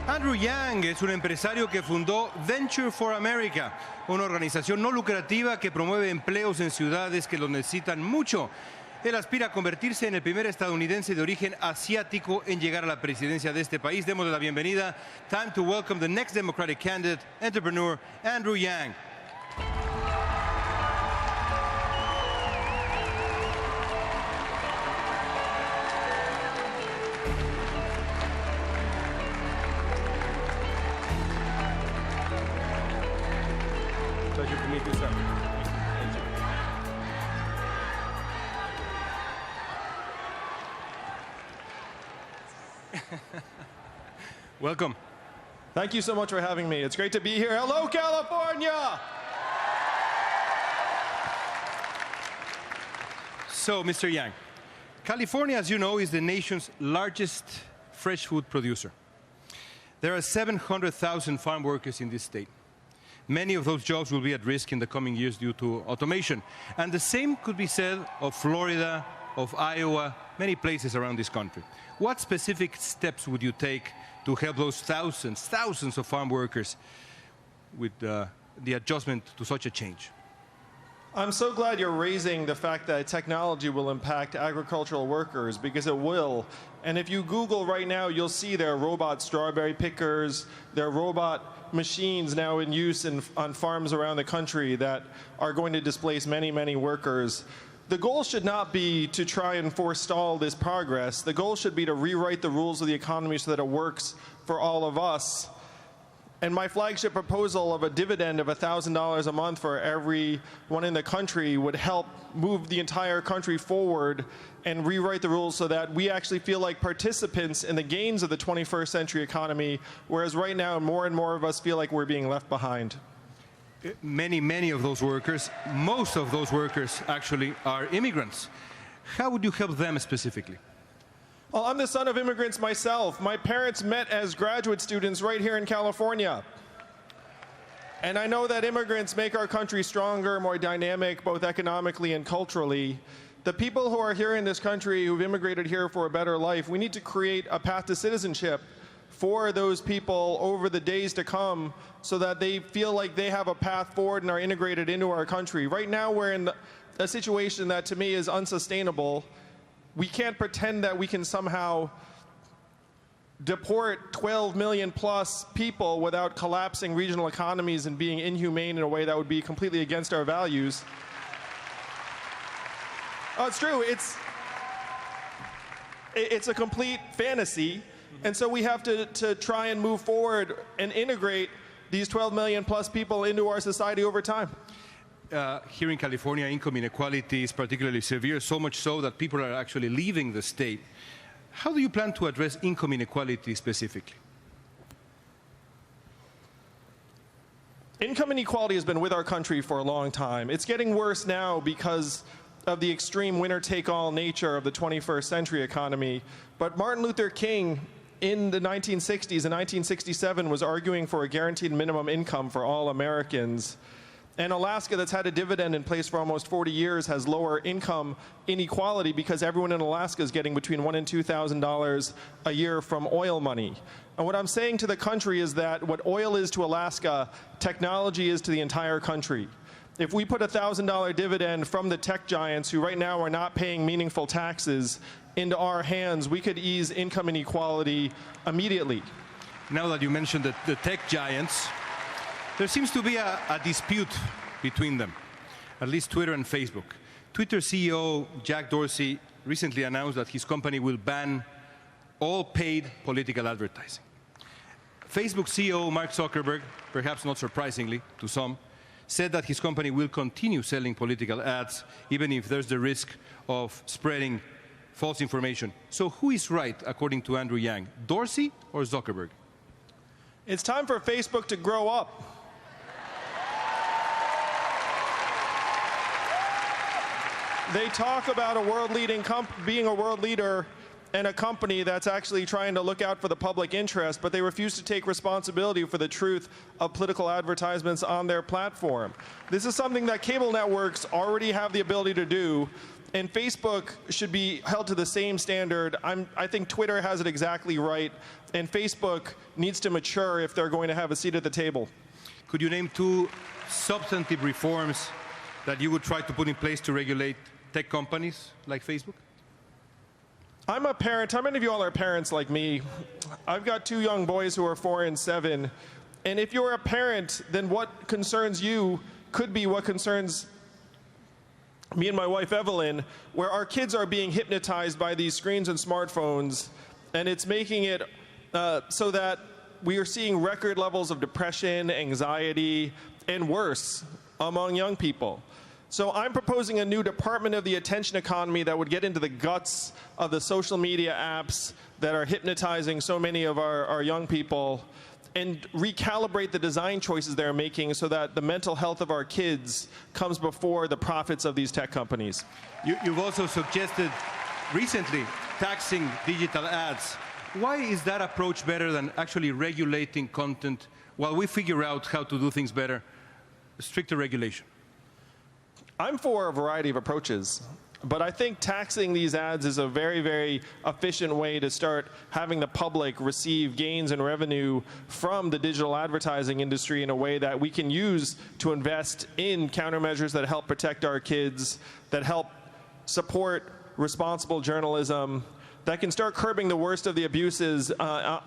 Andrew Yang es un empresario que fundó Venture for America, una organización no lucrativa que promueve empleos en ciudades que los necesitan mucho. Él aspira a convertirse en el primer estadounidense de origen asiático en llegar a la presidencia de este país. Démosle la bienvenida. Time to welcome the next Democratic candidate, entrepreneur Andrew Yang. Pleasure to meet you, sir. Welcome. Thank you so much for having me. It's great to be here. Hello, California! So, Mr. Yang, California, as you know, is the nation's largest fresh food producer. There are 700,000 farm workers in this state. Many of those jobs will be at risk in the coming years due to automation. And the same could be said of Florida, of Iowa, many places around this country. What specific steps would you take to help those thousands of farm workers with the adjustment to such a change? I'm so glad you're raising the fact that technology will impact agricultural workers, because it will. And if you Google right now, you'll see there are robot strawberry pickers, there are robot machines now in use on farms around the country that are going to displace many, many workers. The goal should not be to try and forestall this progress. The goal should be to rewrite the rules of the economy so that it works for all of us. And my flagship proposal of a dividend of $1,000 a month for everyone in the country would help move the entire country forward and rewrite the rules so that we actually feel like participants in the gains of the 21st century economy, whereas right now more and more of us feel like we're being left behind. Many of those workers, most of those workers actually are immigrants. How would you help them specifically? Well, I'm the son of immigrants myself. My parents met as graduate students right here in California. And I know that immigrants make our country stronger, more dynamic, both economically and culturally. The people who are here in this country who've immigrated here for a better life, we need to create a path to citizenship for those people over the days to come so that they feel like they have a path forward and are integrated into our country. Right now we're in a situation that to me is unsustainable. We can't pretend that we can somehow deport 12 million plus people without collapsing regional economies and being inhumane in a way that would be completely against our values. Oh, it's true. It's a complete fantasy. And so we have to try and move forward and integrate these 12 million plus people into our society over time. Here in California, income inequality is particularly severe, so much so that people are actually leaving the state. How do you plan to address income inequality specifically? Income inequality has been with our country for a long time. It's getting worse now because of the extreme winner-take-all nature of the 21st century economy. But Martin Luther King, in the 1960s, in 1967, was arguing for a guaranteed minimum income for all Americans. And Alaska, that's had a dividend in place for almost 40 years, has lower income inequality because everyone in Alaska is getting between $1,000 and $2,000 a year from oil money. And what I'm saying to the country is that what oil is to Alaska, technology is to the entire country. If we put a $1,000 dividend from the tech giants, who right now are not paying meaningful taxes, into our hands, we could ease income inequality immediately. Now that you mentioned the tech giants, there seems to be a dispute between them, at least Twitter and Facebook. Twitter CEO Jack Dorsey recently announced that his company will ban all paid political advertising. Facebook CEO Mark Zuckerberg, perhaps not surprisingly to some, said that his company will continue selling political ads even if there's the risk of spreading false information. So who is right, according to Andrew Yang, Dorsey or Zuckerberg? It's time for Facebook to grow up. They talk about being a world leader and a company that's actually trying to look out for the public interest, but they refuse to take responsibility for the truth of political advertisements on their platform. This is something that cable networks already have the ability to do. And Facebook should be held to the same standard. I think Twitter has it exactly right, and Facebook needs to mature if they're going to have a seat at the table. Could you name 2 substantive reforms that you would try to put in place to regulate tech companies like Facebook? I'm a parent. How many of you all are parents like me? I've got 2 young boys who are 4 and 7. And if you're a parent, then what concerns you could be what concerns me and my wife, Evelyn, where our kids are being hypnotized by these screens and smartphones, and it's making it so that we are seeing record levels of depression, anxiety, and worse among young people. So I'm proposing a new department of the attention economy that would get into the guts of the social media apps that are hypnotizing so many of our young people, and recalibrate the design choices they're making so that the mental health of our kids comes before the profits of these tech companies. You've also suggested recently taxing digital ads. Why is that approach better than actually regulating content while we figure out how to do things better? Stricter regulation. I'm for a variety of approaches, but I think taxing these ads is a very, very efficient way to start having the public receive gains and revenue from the digital advertising industry in a way that we can use to invest in countermeasures that help protect our kids, that help support responsible journalism, that can start curbing the worst of the abuses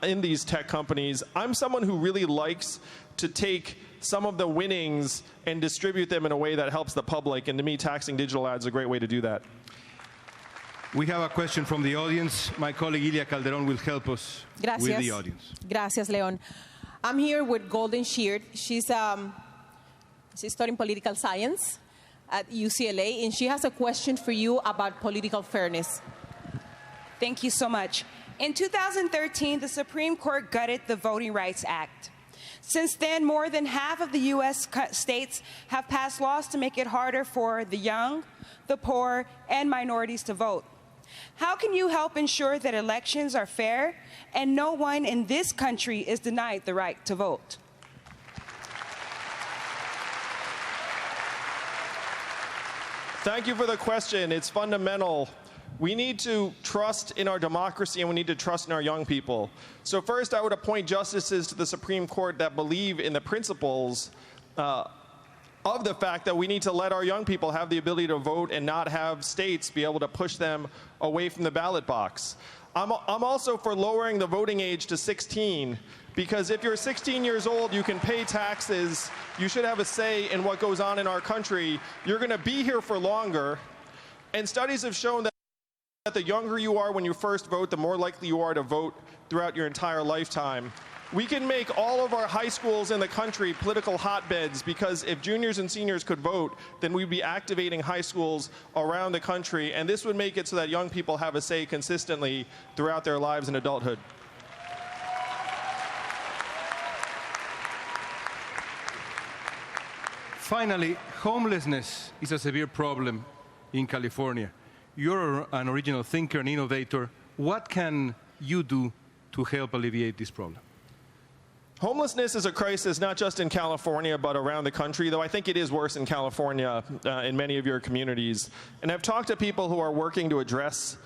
in these tech companies. I'm someone who really likes to take some of the winnings and distribute them in a way that helps the public, and to me, taxing digital ads is a great way to do that. We have a question from the audience. My colleague Ilia Calderon will help us with the audience. Gracias, Leon. I'm here with Golden Sheard. She's studying political science at UCLA, and she has a question for you about political fairness. Thank you so much. In 2013, the Supreme Court gutted the Voting Rights Act. Since then, more than half of the U.S. states have passed laws to make it harder for the young, the poor, and minorities to vote. How can you help ensure that elections are fair and no one in this country is denied the right to vote? Thank you for the question. It's fundamental. We need to trust in our democracy, and we need to trust in our young people. So first, I would appoint justices to the Supreme Court that believe in the principles of the fact that we need to let our young people have the ability to vote and not have states be able to push them away from the ballot box. I'm also for lowering the voting age to 16, because if you're 16 years old, you can pay taxes, you should have a say in what goes on in our country, you're going to be here for longer, and studies have shown that the younger you are when you first vote, the more likely you are to vote throughout your entire lifetime. We can make all of our high schools in the country political hotbeds, because if juniors and seniors could vote, then we'd be activating high schools around the country, and this would make it so that young people have a say consistently throughout their lives in adulthood. Finally, homelessness is a severe problem in California. You're an original thinker, an innovator. What can you do to help alleviate this problem? Homelessness is a crisis not just in California, but around the country, though I think it is worse in California in many of your communities. And I've talked to people who are working to address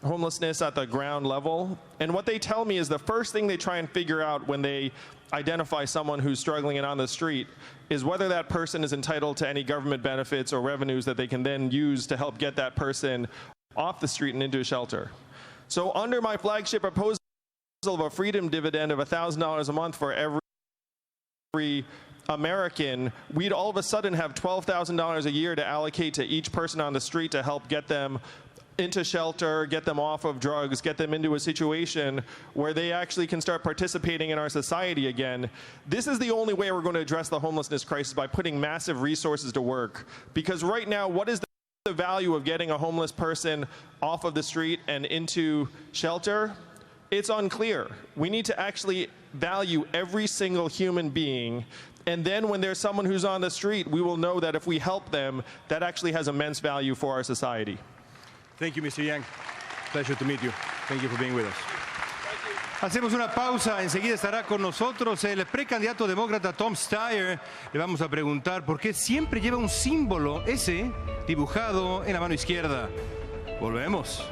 homelessness at the ground level, and what they tell me is the first thing they try and figure out when they identify someone who's struggling and on the street is whether that person is entitled to any government benefits or revenues that they can then use to help get that person off the street and into a shelter. So under my flagship proposal of a freedom dividend of $1,000 a month for every American, we'd all of a sudden have $12,000 a year to allocate to each person on the street to help get them into shelter, get them off of drugs, get them into a situation where they actually can start participating in our society again. This is the only way we're going to address the homelessness crisis, by putting massive resources to work. Because right now, what is the value of getting a homeless person off of the street and into shelter? It's unclear. We need to actually value every single human being, and then when there's someone who's on the street, we will know that if we help them, that actually has immense value for our society. Thank you, Mr. Yang. Pleasure to meet you. Thank you for being with us. Thank you. Hacemos una pausa, enseguida estará con nosotros el precandidato demócrata Tom Steyer. Le vamos a preguntar por qué siempre lleva un símbolo, ese, dibujado en la mano izquierda. Volvemos.